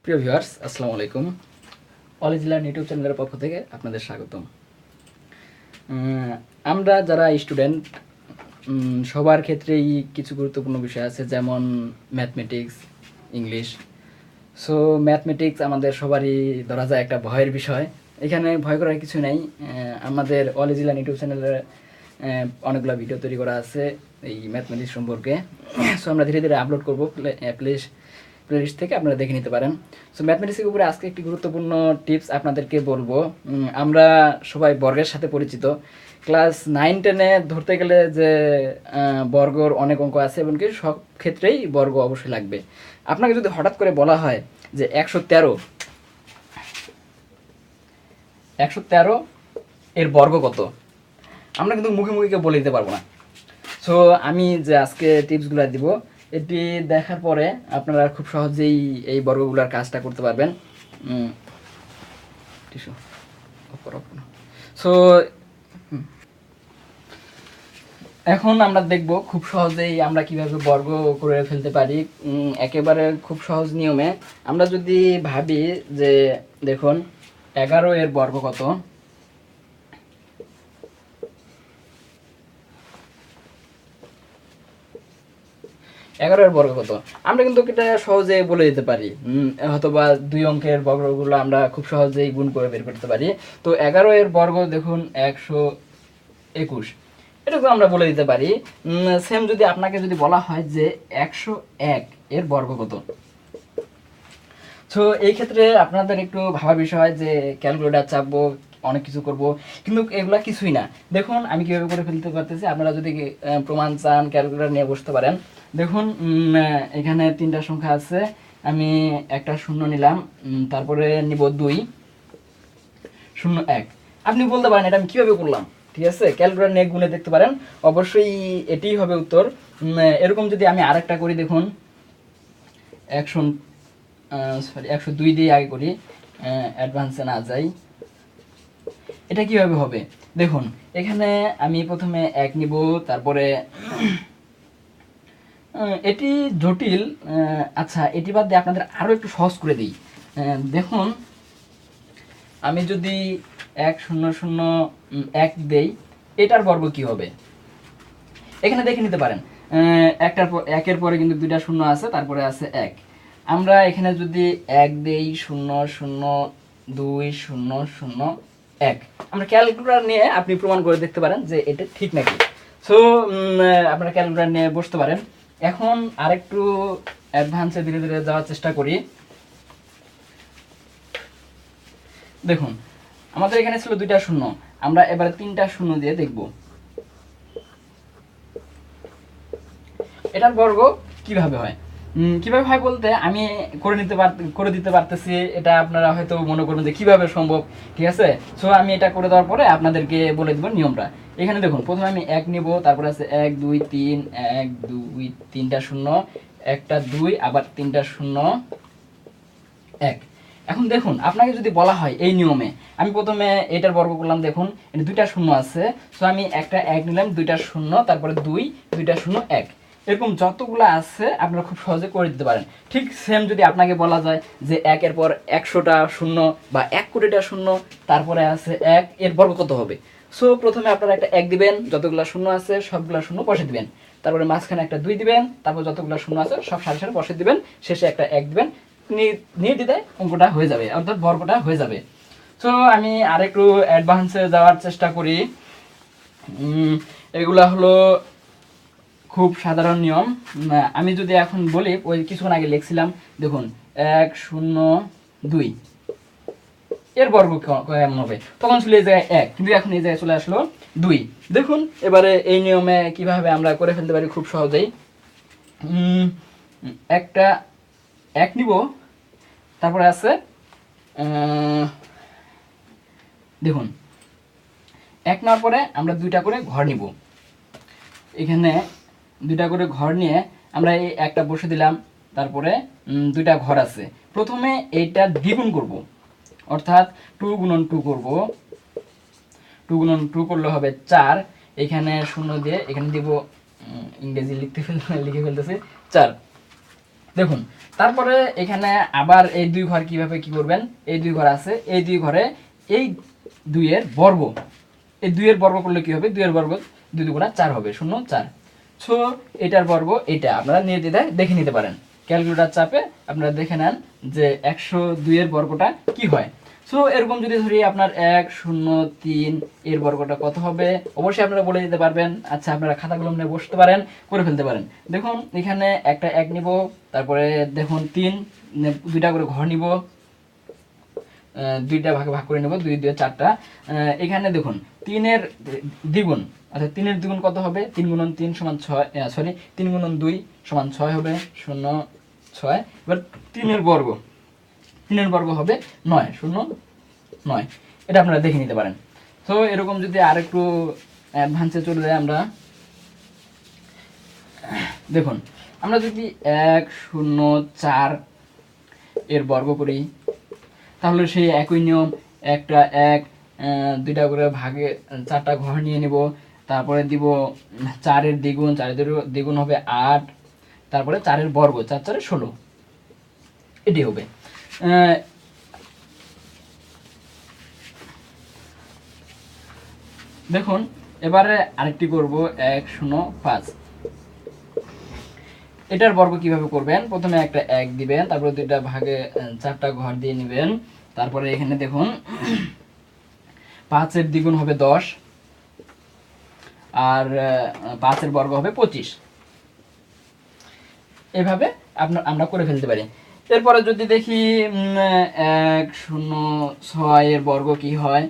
প্রিয় ভিউয়ার্স, আসসালামু আলাইকুম। কলেজ লার্ন ইউটিউব চ্যানেলের পক্ষ থেকে আপনাদের স্বাগতম। আমরা যারা স্টুডেন্ট সবার ক্ষেত্রেই কিছু গুরুত্বপূর্ণ বিষয় আছে, যেমন ম্যাথমেটিক্স, ইংলিশ। সো ম্যাথমেটিক্স আমাদের সবারই ধরা যায় একটা ভয়ের বিষয়। এখানে ভয় করার কিছু নেই। আমাদের কলেজ লার্ন ইউটিউব চ্যানেলে অনেকগুলো ভিডিও তৈরি করা আছে এই ম্যাথমেটিক্স সম্পর্কে। সো আমরা ধীরে ধীরে আপলোড করবো প্লেলিস্ট থেকে, আপনারা দেখে নিতে পারেন। সো ম্যাথমেটিক্সের উপরে আজকে একটি গুরুত্বপূর্ণ টিপস আপনাদেরকে বলবো। আমরা সবাই বর্গের সাথে পরিচিত। ক্লাস 9-10-এ ধরতে গেলে যে বর্গর অনেক অঙ্ক আছে, এবং কি সব ক্ষেত্রেই বর্গ অবশ্যই লাগবে। আপনাকে যদি হঠাৎ করে বলা হয় যে 113 এর বর্গ কত, আমরা কিন্তু মুখে মুখে কেউ বলে দিতে পারবো না। সো আমি যে আজকে টিপসগুলো দিব, এটি দেখার পরে আপনারা খুব সহজেই এই বর্গগুলোর কাজটা করতে পারবেন। সো এখন আমরা দেখব খুব সহজেই আমরা কিভাবে বর্গ করে ফেলতে পারি। একেবারে খুব সহজ নিয়মে আমরা যদি ভাবি যে দেখুন 11 এর বর্গ কত, 11 এর বর্গ কত, আমরা কিন্তু এটা সহজে বলে দিতে পারি। অথবা 2 অঙ্কের বর্গগুলো আমরা খুব সহজেই গুণ করে বের করতে পারি। তো 11 এর বর্গ দেখুন 121, এটুকু আমরা বলে দিতে পারি। সেম যদি আপনাকে যদি বলা হয় যে 101 এর বর্গ কত, সো এই ক্ষেত্রে আপনাদের একটু ভাবার বিষয় যে ক্যালকুলেটার চাপবো, অনেক কিছু করব, কিন্তু এগুলা কিছুই না। দেখুন আমি কীভাবে করে ফেলতে পারতেছি। আপনারা যদি প্রমাণ চান, ক্যালকুলেটার নিয়ে বসতে পারেন। দেখুন এখানে 3টা সংখ্যা আছে, আমি একটা শূন্য নিলাম, তারপরে নিব 2, 0, 1। আপনি বলতে পারেন এটা আমি কীভাবে করলাম, ঠিক আছে? ক্যালকুলেটার নিয়ে গুণে দেখতে পারেন, অবশ্যই এটিই হবে উত্তর। এরকম যদি আমি আরেকটা করি, দেখুন 102 দিয়ে আগে করি, অ্যাডভান্সে না যাই। এটা কিভাবে হবে দেখুন, এখানে আমি প্রথমে 1 নিব, তারপরে এটি জটিল। আচ্ছা, এটি বাদ দিয়ে আপনাদের আরও একটু সহজ করে দিই। দেখুন আমি যদি 1001 দেই, এটার বর্গ কি হবে এখানে দেখে নিতে পারেন। একের পরে কিন্তু 2টা শূন্য আছে, তারপরে আছে 1। আমরা এখানে যদি 1 দেই, 0 0 2 0 0 1, আমরা ক্যালকুলেটর নিয়ে আপনি প্রমাণ করে দেখতে পারেন যে এটা ঠিক নাকি। সো আপনারা ক্যালকুলেটর নিয়ে বসতে পারেন। এখন আরেকটু অ্যাডভান্সে ধীরে ধীরে যাওয়ার চেষ্টা করি। দেখুন আমাদের এখানে ছিল 2টা শূন্য, আমরা এবারে 3টা শূন্য দিয়ে দেখব এটার বর্গ কিভাবে হয়। কিভাবে হয় বলতে আমি করে দিতে পারতেছি, এটা আপনারা হয়তো মনে করবেন যে কিভাবে সম্ভব, ঠিক আছে? সো আমি এটা করে দেওয়ার পরে আপনাদেরকে বলে দেবো নিয়মটা। এখানে দেখুন প্রথমে আমি 1 নিব, তারপরে আছে 1 2 3, 1 2 3টা শূন্য, একটা 2, আবার 3টা শূন্য 1। এখন দেখুন আপনাকে যদি বলা হয় এই নিয়মে, আমি প্রথমে এটার বর্গ করলাম, দেখুন এটা 2টা শূন্য আছে, সো আমি একটা 1 নিলাম, 2টা শূন্য, তারপরে 2, 2টা শূন্য 1, এরকম যতগুলো আছে আপনারা খুব সহজে করে দিতে পারেন। ঠিক সেম যদি আপনাকে বলা যায় যে 1-এর পর 100টা শূন্য বা 1 কোটিটা শূন্য, তারপরে আছে 1, এর বর্গ কত হবে? সো প্রথমে আপনারা একটা 1 দিবেন, যতগুলো শূন্য আছে সবগুলো শূন্য বসে দিবেন, তারপরে মাঝখানে একটা 2 দিবেন, তারপর যতগুলো শূন্য আছে সব সারি সারি বসে দিবেন, শেষে একটা 1 দিবেন, নির্দ্বিধায় অঙ্কটা হয়ে যাবে, অর্থাৎ বর্গটা হয়ে যাবে। সো আমি আরেকটু অ্যাডভান্সে যাওয়ার চেষ্টা করি। এগুলা হলো খুব সাধারণ নিয়ম। আমি যদি এখন বলি, ওই কিছুক্ষণ আগে লিখছিলাম, দেখুন 102 এর বর্গ কেমন হবে, তখন ছিল এই জায়গায় 1, কিন্তু এখন এই জায়গায় চলে আসলো 2। দেখুন এবারে এই নিয়মে কিভাবে আমরা করে ফেলতে পারি খুব সহজেই। একটা 1 নিব, তারপরে আছে দেখুন 1 নেওয়ার পরে আমরা 2টা করে ঘর নিব, এখানে 2টা করে ঘর নিয়ে আমরা এই একটা বসে দিলাম, তারপরে 2টা ঘর আছে। প্রথমে এইটা দ্বিগুণ করব, অর্থাৎ 2 গুণন 2 করব, 2 গুণন 2 করলে হবে 4, এখানে শূন্য দিয়ে এখানে দিব, ইংরেজি লিখে ফেলতেছি 4। দেখুন তারপরে এখানে আবার এই 2 ঘর কিভাবে কি করবেন, এই 2 ঘর আছে, এই 2 ঘরে এই 2 এর বর্গ, এই 2 এর বর্গ করলে কি হবে, 2 এর বর্গ 2 দুগুণা 4 হবে, 0 4। সো এটার বর্গ এটা আপনারা নির্দ্বিধায় দেখে নিতে পারেন, ক্যালকুলেটর চাপে আপনারা দেখে নেন যে 102 এর বর্গটা কি হয়। সো এরকম যদি ধরি আপনার 103 এর বর্গটা কত হবে, অবশ্যই আপনারা বলে দিতে পারবেন। আচ্ছা আপনারা খাতা কলম নিয়ে বসতে পারেন, করে ফেলতে পারেন। দেখুন এখানে একটা 1 নিব, তারপরে দেখুন 3 দুইটা করে ঘর নিব, দুইটা ভাগে ভাগ করে নেব, 2 2 4টা। এখানে দেখুন 3 এর দ্বিগুণ, আচ্ছা 3 এর দ্বিগুণ কত হবে, 3 গুণন 3 সমান 6, সরি 3 গুণন 2 সমান 6 হবে, 0 6। এবার 3 এর বর্গ, 3 এর বর্গ হবে 9, 0 9। এটা আপনারা দেখে নিতে পারেন। তো এরকম যদি আরেকটু অ্যাডভান্সে চলে যাই আমরা, দেখুন আমরা যদি 104 এর বর্গ করি, তাহলে সেই একই নিয়ম, একটা 1 দুইটা করে ভাগে 4টা ঘর নিয়ে নিব, তারপরে দিব 4 এর দ্বিগুণ, 4 এর দ্বিগুণ হবে 8, তারপরে 4 এর বর্গ, 4 4 16, এটি হবে। দেখুন এবারে আরেকটি করব 105। এটার বর্গ কিভাবে করবেন, প্রথমে একটা 1 দিবেন, তারপরে দুইটা ভাগে 4টা ঘর দিয়ে নেবেন, তারপরে এখানে দেখুন 5 এর দ্বিগুণ হবে 10, আর 5 এর বর্গ হবে 25। এভাবে আমরা করে ফেলতে পারি। এরপরে যদি দেখি 106 এর বর্গ কি হয়,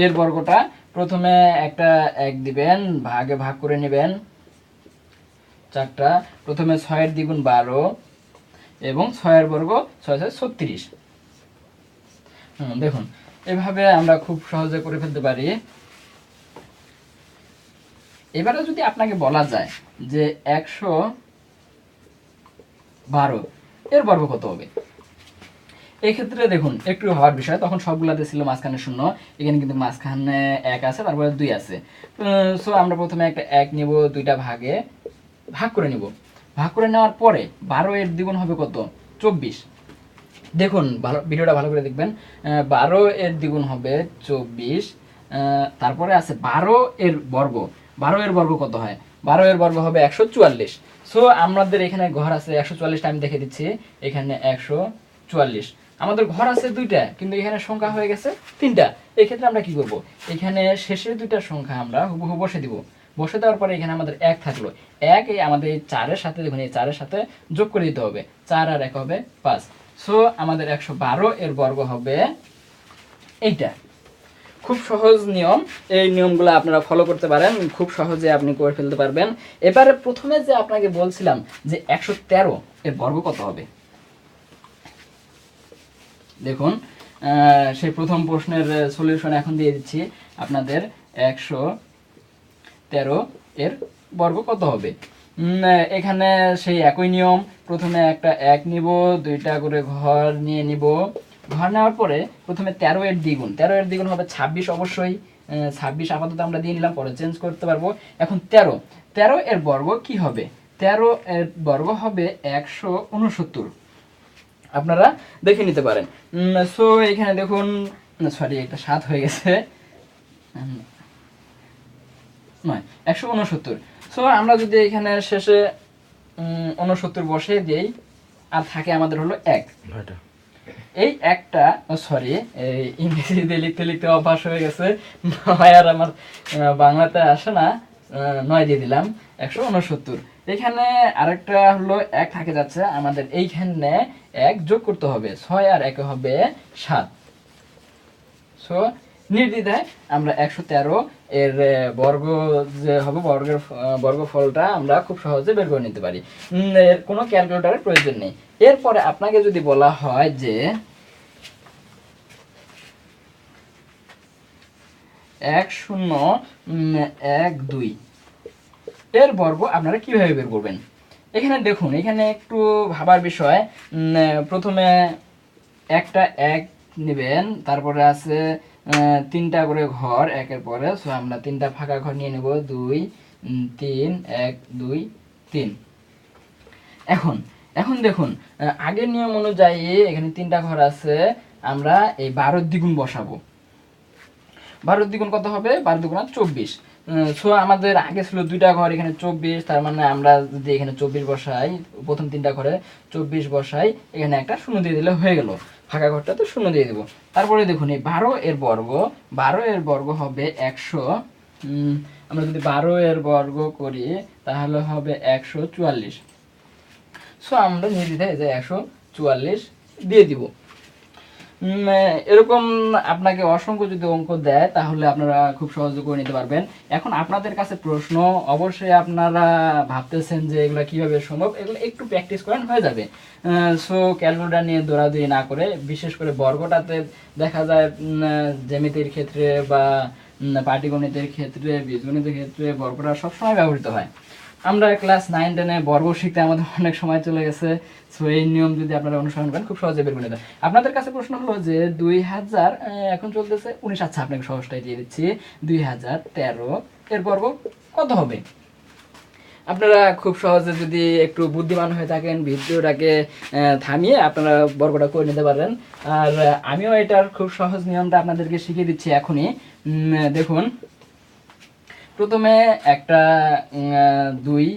এর বর্গটা প্রথমে একটা 1 দিবেন, ভাগে ভাগ করে নেবেন 4টা, প্রথমে 6 এর দ্বিগুণ 12 এবং 6 এর বর্গ 6 6 36। দেখুন এভাবে আমরা খুব সহজে করে ফেলতে পারি। এবারে যদি আপনাকে বলা যায় যে 112 এর বর্গ কত হবে, এক্ষেত্রে দেখুন একটু হওয়ার বিষয়, তখন সবগুলাতে ছিল মাঝখানে 0, এখানে কিন্তু মাঝখানে 1 আছে, তারপরে 2 আছে। সো আমরা প্রথমে একটা 1 নিব, দুইটা ভাগে ভাগ করে নিব, ভাগ করে নেওয়ার পরে 12 এর দ্বিগুণ হবে কত, 24। দেখুন ভিডিওটা ভালো করে দেখবেন, 12 এর দ্বিগুণ হবে 24, তারপরে আছে 12 এর বর্গ, 12 এর বর্গ কত হয়, 12 এর বর্গ হবে 144। সো আমাদের এখানে ঘর আছে 144টা, আমি দেখে দিচ্ছি, এখানে 144 আমাদের ঘর আছে 2টা, কিন্তু এখানে সংখ্যা হয়ে গেছে 3টা। এই ক্ষেত্রে আমরা কি করব, এখানে শেষের 2টা সংখ্যা আমরা হুবহু বসে দিব, বসে দেওয়ার পরে এখানে আমাদের 1 থাকলো, 1 এই আমাদের এই 4 এর সাথে, দেখুন এই 4 এর সাথে যোগ করে দিতে হবে, 4 আর 1 হবে 5। সো আমাদের 112 এর বর্গ হবে এইটা। খুব সহজ নিয়ম, এই নিয়মগুলো আপনারা ফলো করতে পারেন, খুব সহজে আপনি করে ফেলতে পারবেন। এবারে প্রথমে যে আপনাকে বলছিলাম যে 113 এর বর্গ কত হবে, দেখুন সেই প্রথম প্রশ্নের সলিউশন এখন দিয়ে দিচ্ছি আপনাদের। 113 এর বর্গ কত হবে, এখানে সেই একই নিয়ম, প্রথমে একটা 1 নিব, দুইটা করে ঘর নিয়ে নিব, ঘর নেওয়ার পরে প্রথমে 13 এর দ্বিগুণ, 13 এর দ্বিগুণ হবে 26, অবশ্যই 26 আপাতত আমরা দিয়ে নিলাম, পরে চেঞ্জ করতে পারবো। এখন 13 এর বর্গ কি হবে, 13 এর বর্গ হবে 169, আপনারা দেখে নিতে পারেন। সো এখানে দেখুন, সরি একটা 7 হয়ে গেছে, 169। সো আমরা যদি এখানে শেষে 69 বসে দিই, আর থাকে আমাদের হলো 1, এই একটা, সরি ইংরেজিতে লিখতে লিখতে অভ্যাস হয়ে গেছে, 9 আর আমার বাংলাতে আসে না, 9 দিয়ে দিলাম, 169। এখানে আরেকটা হলো 1 থাকে যাচ্ছে, আমাদের এইখানে 1 যোগ করতে হবে, 6 আর 1 হবে 7। সো নির্দ্বিধায় আমরা 113 এর বর্গ যে হবে, বর্গফলটা আমরা খুব সহজে বের করে নিতে পারি, এর কোনো ক্যালকুলেটরের প্রয়োজন নেই। এরপরে আপনাকে যদি বলা হয় যে 1012 এর বর্গ আপনারা কিভাবে বের করবেন, এখানে দেখুন এখানে একটু ভাবার বিষয়, প্রথমে একটা 1 নেবেন, তারপরে আছে 3টা করে ঘর 1 এর পরে, সো আমরা 3টা ফাঁকা ঘর নিয়ে নেব, 2 3 1 2 3। এখন এখন দেখুন আগের নিয়ম অনুযায়ী এখানে 3টা ঘর আছে, আমরা এই 12 দ্বিগুণ বসাবো। 12 দ্বিগুণ কত হবে? 12 দ্বিগুণ 24। সো আমাদের আগে ছিল 2টা ঘর, এখানে 24, তার মানে আমরা যদি এখানে 24 বসাই, প্রথম 3টা ঘরে 24 বসাই, এখানে একটা শূন্য দিয়ে দিলে হয়ে গেল, ফাঁকা ঘরটা তো শূন্য দিয়ে দেবো। তারপরে দেখুন এই 12 এর বর্গ, 12 এর বর্গ হবে 100। আমরা যদি 12 এর বর্গ করি তাহলে হবে 144। সো আমরা নির্দ্বিধায় যে 144 দিয়ে দিব। এরকম আপনাকে অসংখ্য যদি অঙ্ক দেয় তাহলে আপনারা খুব সহজে করে নিতে পারবেন। এখন আপনাদের কাছে প্রশ্ন, অবশ্যই আপনারা ভাবতেছেন যে এগুলো কিভাবে সম্ভব, এগুলো একটু প্র্যাকটিস করেন হয়ে যাবে। সো ক্যালকুলেটর নিয়ে দৌড়াদৌড়ি না করে, বিশেষ করে বর্গটাতে দেখা যায় জ্যামিতির ক্ষেত্রে বা পাটিগণিতের ক্ষেত্রে, বীজগণিতের ক্ষেত্রে বর্গটা সবসময় ব্যবহৃত হয়। আমরা ক্লাস 9-10-এ বর্গ শিখতে আমাদের অনেক সময় চলে গেছে। সো এই নিয়ম যদি আপনারা অনুসরণ করেন খুব সহজে বের করে নিতে। আপনাদের কাছে প্রশ্ন হলো যে 2000 এখন চলতেছে 19, আচ্ছা আপনাকে সহজটাই দিয়ে দিচ্ছি, 2013 এর বর্গ কত হবে? আপনারা খুব সহজে যদি একটু বুদ্ধিমান হয়ে থাকেন, ভিডিওটাকে থামিয়ে আপনারা বর্গটা করে নিতে পারেন। আর আমিও এটার খুব সহজ নিয়মটা আপনাদেরকে শিখিয়ে দিচ্ছি এখনই। দেখুন, প্রথমে একটা 2,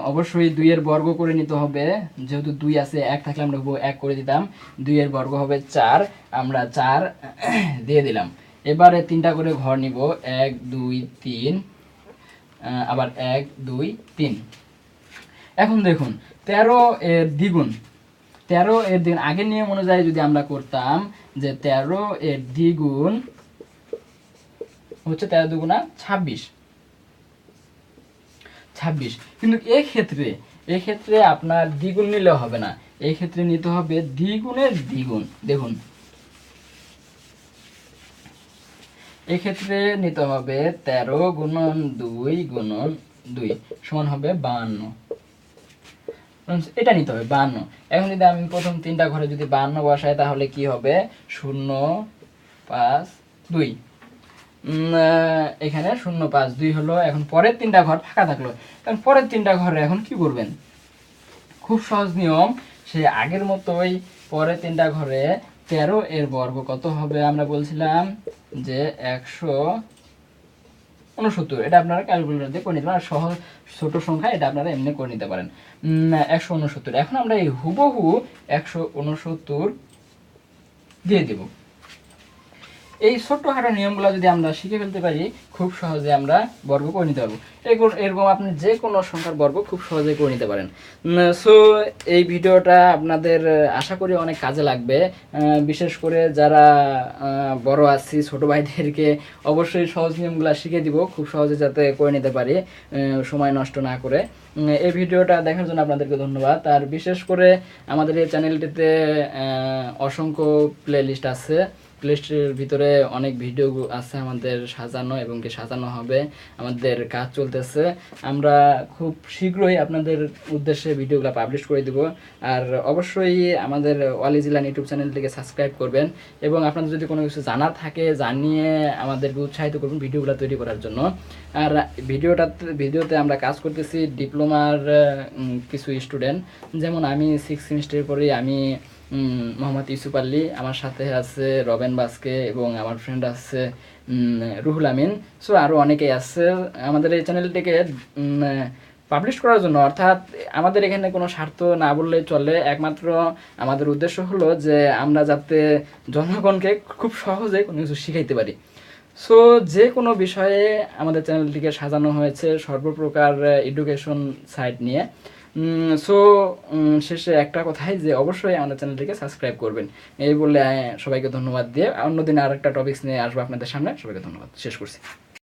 অবশ্যই 2 এর বর্গ করে নিতে হবে, যেহেতু 2 আছে, 1 থাকলে আমরা 1 করে দিতাম। 2 এর বর্গ হবে 4, আমরা 4 দিয়ে দিলাম। এবারে 3টা করে ঘর নিব, 1 2 3, আবার 1 2 3। এখন দেখুন 13 এর দ্বিগুণ, 13 এর দ্বিগুণ আগের নিয়ম অনুযায়ী যদি আমরা করতাম যে 13 এর দ্বিগুণ হচ্ছে 13 দুগুণা 26। কিন্তু এক্ষেত্রে আপনার দ্বিগুণ নিলে হবে না, এই ক্ষেত্রে নিতে হবে দ্বিগুণের দ্বিগুণ। দেখুন এক্ষেত্রে নিতে হবে 13 গুণন 2 গুণন 2 সমান হবে 52। এটা নিতে হবে 52। এখন যদি আমি প্রথম 3টা ঘরে যদি 52 বসাই তাহলে কি হবে? 0 5 2, এখানে 0 5 2 হলো। এখন পরের 3টা ঘর ফাঁকা থাকলো, কারণ পরের 3টা ঘরে এখন কি করবেন? খুব সহজ নিয়ম, সে আগের মতোই পরের 3টা ঘরে 13 এর বর্গ কত হবে? আমরা বলছিলাম যে 169। এটা আপনারা ক্যালকুলেটর দিয়ে করে নিতে পারেন, সহজ ছোট সংখ্যা, এটা আপনারা এমনি করে নিতে পারেন। 169। এখন আমরা এই হুবহু 169 দিয়ে দেব। এই ছোট্টখাটো নিয়মগুলো যদি আমরা শিখে ফেলতে পারি খুব সহজে আমরা বর্গ করে নিতে পারবো। এরকম আপনি যে কোনো সংখ্যার বর্গ খুব সহজে করে নিতে পারেন। সো এই ভিডিওটা আপনাদের আশা করি অনেক কাজে লাগবে, বিশেষ করে যারা বড় আছি ছোট ভাইদেরকে অবশ্যই সহজ নিয়মগুলো শিখে দিব খুব সহজে যাতে করে নিতে পারি সময় নষ্ট না করে। এই ভিডিওটা দেখার জন্য আপনাদেরকে ধন্যবাদ। আর বিশেষ করে আমাদের এই চ্যানেলটিতে অসংখ্য প্লে লিস্ট আছে, প্লেলিস্টের ভিতরে অনেক ভিডিও আছে আমাদের সাজানো, এবং কি সাজানো হবে, আমাদের কাজ চলতেছে। আমরা খুব শীঘ্রই আপনাদের উদ্দেশ্যে ভিডিওগুলো পাবলিশ করে দিব। আর অবশ্যই আমাদের ওয়ালিজিলান ইউটিউব চ্যানেলটিকে সাবস্ক্রাইব করবেন, এবং আপনাদের যদি কোনো কিছু জানার থাকে জানিয়ে আমাদেরকে উৎসাহিত করবেন ভিডিওগুলো তৈরি করার জন্য। আর ভিডিওতে আমরা কাজ করতেছি ডিপ্লোমার কিছু স্টুডেন্ট, যেমন আমি 6 সেমিস্টারের পরেই আমি মোহাম্মদ ইউসুফ আলী, আমার সাথে আছে রবেন বাস্কে, এবং আমার ফ্রেন্ড আছে রুহুল আমিন। সো আরও অনেকেই আছে। আমাদের এই চ্যানেলটিকে পাবলিশ করার জন্য, অর্থাৎ আমাদের এখানে কোনো স্বার্থ না বললেই চলে, একমাত্র আমাদের উদ্দেশ্য হলো যে আমরা যাতে জনগণকে খুব সহজে কোনো কিছু শিখাইতে পারি। সো যে কোনো বিষয়ে আমাদের চ্যানেলটিকে সাজানো হয়েছে সর্বপ্রকার এডুকেশন সাইট নিয়ে। সো শেষে একটা কথাই যে অবশ্যই আমাদের চ্যানেলটিকে সাবস্ক্রাইব করবেন, এই বলে সবাইকে ধন্যবাদ দিয়ে অন্যদিন আর একটা টপিকস নিয়ে আসবো আপনাদের সামনে। সবাইকে ধন্যবাদ, শেষ করছি।